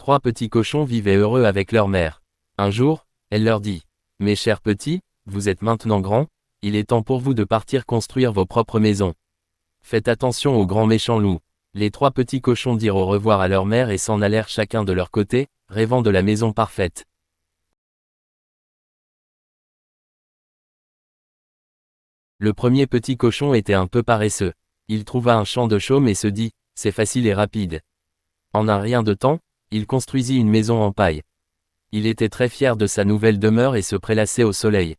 3 petits cochons vivaient heureux avec leur mère. Un jour, elle leur dit: « Mes chers petits, vous êtes maintenant grands, il est temps pour vous de partir construire vos propres maisons. Faites attention au grand méchant loup. » Les 3 petits cochons dirent au revoir à leur mère et s'en allèrent chacun de leur côté, rêvant de la maison parfaite. Le premier petit cochon était un peu paresseux. Il trouva un champ de chaume et se dit: « C'est facile et rapide. » En un rien de temps, il construisit une maison en paille. Il était très fier de sa nouvelle demeure et se prélassait au soleil.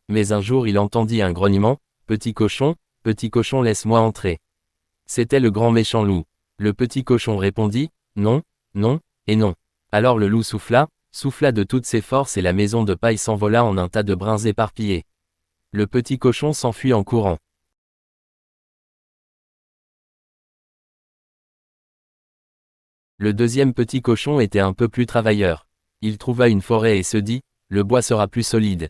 Mais un jour il entendit un grognement: « Petit cochon, laisse-moi entrer. » C'était le grand méchant loup. Le petit cochon répondit: « Non, non, et non. » Alors le loup souffla de toutes ses forces et la maison de paille s'envola en un tas de brins éparpillés. Le petit cochon s'enfuit en courant. Le deuxième petit cochon était un peu plus travailleur. Il trouva une forêt et se dit: « Le bois sera plus solide. »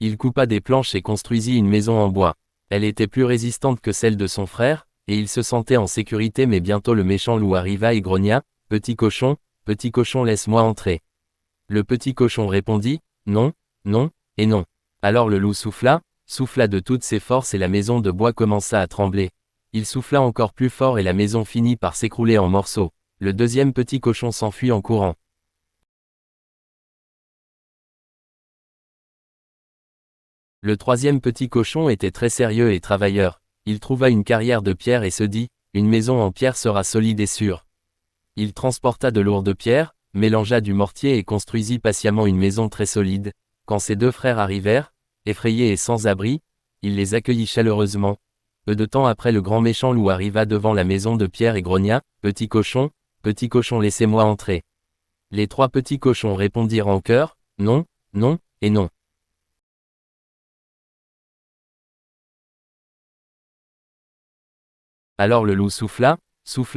Il coupa des planches et construisit une maison en bois. Elle était plus résistante que celle de son frère, et il se sentait en sécurité, mais bientôt le méchant loup arriva et grogna: « Petit cochon, laisse-moi entrer. » Le petit cochon répondit: « Non, non, et non. » Alors le loup souffla de toutes ses forces et la maison de bois commença à trembler. Il souffla encore plus fort et la maison finit par s'écrouler en morceaux. Le deuxième petit cochon s'enfuit en courant. Le troisième petit cochon était très sérieux et travailleur. Il trouva une carrière de pierre et se dit: « Une maison en pierre sera solide et sûre. » Il transporta de lourdes pierres, mélangea du mortier et construisit patiemment une maison très solide. Quand ses 2 frères arrivèrent, effrayés et sans abri, il les accueillit chaleureusement. Peu de temps après, le grand méchant loup arriva devant la maison de pierre et grogna: « Petit cochon, laissez-moi entrer. » Les 3 petits cochons répondirent en chœur: « Non, non, et non. » Alors le loup souffla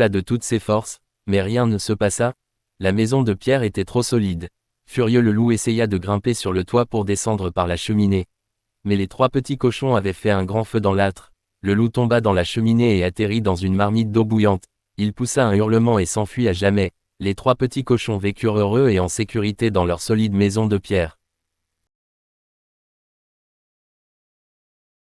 de toutes ses forces, mais rien ne se passa. La maison de pierre était trop solide. Furieux, le loup essaya de grimper sur le toit pour descendre par la cheminée. Mais les 3 petits cochons avaient fait un grand feu dans l'âtre. Le loup tomba dans la cheminée et atterrit dans une marmite d'eau bouillante. Il poussa un hurlement et s'enfuit à jamais. Les 3 petits cochons vécurent heureux et en sécurité dans leur solide maison de pierre.